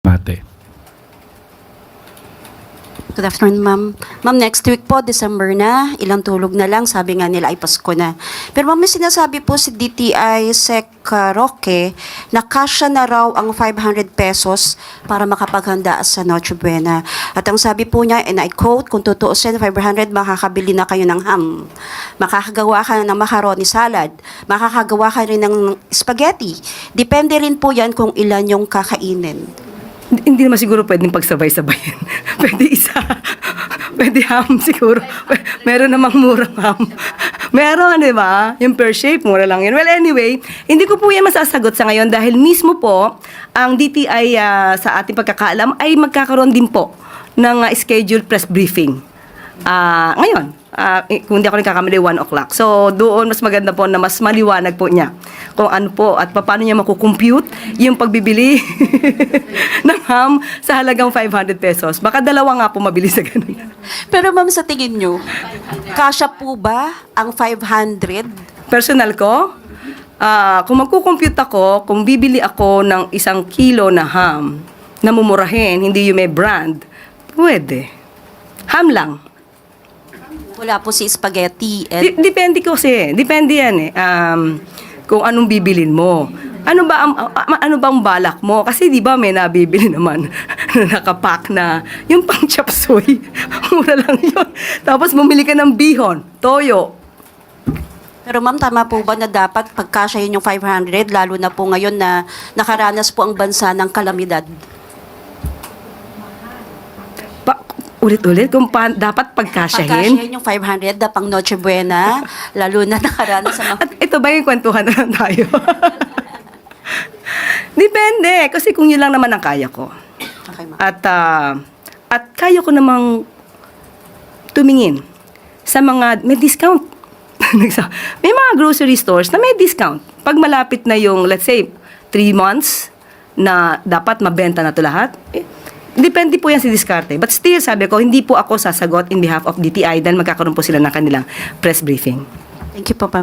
Mate. Good afternoon, ma'am. Ma'am, next week po, December na, ilang tulog na lang, sabi nga nila ay Pasko na. Pero ma'am, may sinasabi po si DTI Sec Roque na kasya na raw ang 500 pesos para makapaghanda sa Noche Buena. At ang sabi po niya, and I quote, kung tutuusin, 500, makakabili na kayo ng ham. Makakagawa ka ng macaroni salad. Makakagawa ka rin ng spaghetti. Depende rin po yan kung ilan yung kakainin. Hindi naman siguro pwedeng pagsabay-sabayin. Pwede isa. Pwede ham siguro. Meron namang murang ham. Meron, di ba? Yung per shape, mura lang yun. Well, anyway, hindi ko po yan masasagot sa ngayon dahil mismo po, ang DTI sa ating pagkakaalam ay magkakaroon din po ng scheduled press briefing. Ngayon, kung hindi ako nagkakamali, 1 o'clock. So, doon mas maganda po na mas maliwanag po niya kung ano po at paano niya makukompute yung pagbibili ng ham sa halagang 500 pesos. Baka dalawa nga po mabili sa ganun. Pero ma'am, sa tingin nyo, kasya po ba ang 500? Personal ko, kung magkukompute ako, kung bibili ako ng 1 kilo na ham na mumurahin, hindi yung may brand, pwede. Ham lang. Wala po si spaghetti. Depende kasi. Depende yan eh. Kung anong bibilin mo. Ano ba ang balak mo? Kasi di ba may nabibili naman na nakapack na yung pang chop suey. Mura lang yun. Tapos bumili ka ng bihon, toyo. Pero ma'am, tama po ba na dapat pagkasyahin yung 500, lalo na po ngayon na nakaranas po ang bansa ng kalamidad? Ulit-ulit, kung dapat pagkasyahin. Pagkasyahin yung 500 na pang Noche Buena, lalo na nakaranas sa mga... At ito ba yung kwentuhan na lang tayo? Depende. Kasi kung yun lang naman ang kaya ko. Okay, ma'am. At kaya ko namang tumingin sa mga may discount. May mga grocery stores na may discount. Pag malapit na yung, let's say, 3 months na dapat mabenta na ito lahat, depende po yan si diskarte. But still, sabi ko, hindi po ako sasagot in behalf of DTI dahil magkakaroon po sila ng kanilang press briefing. Thank you po, ma'am.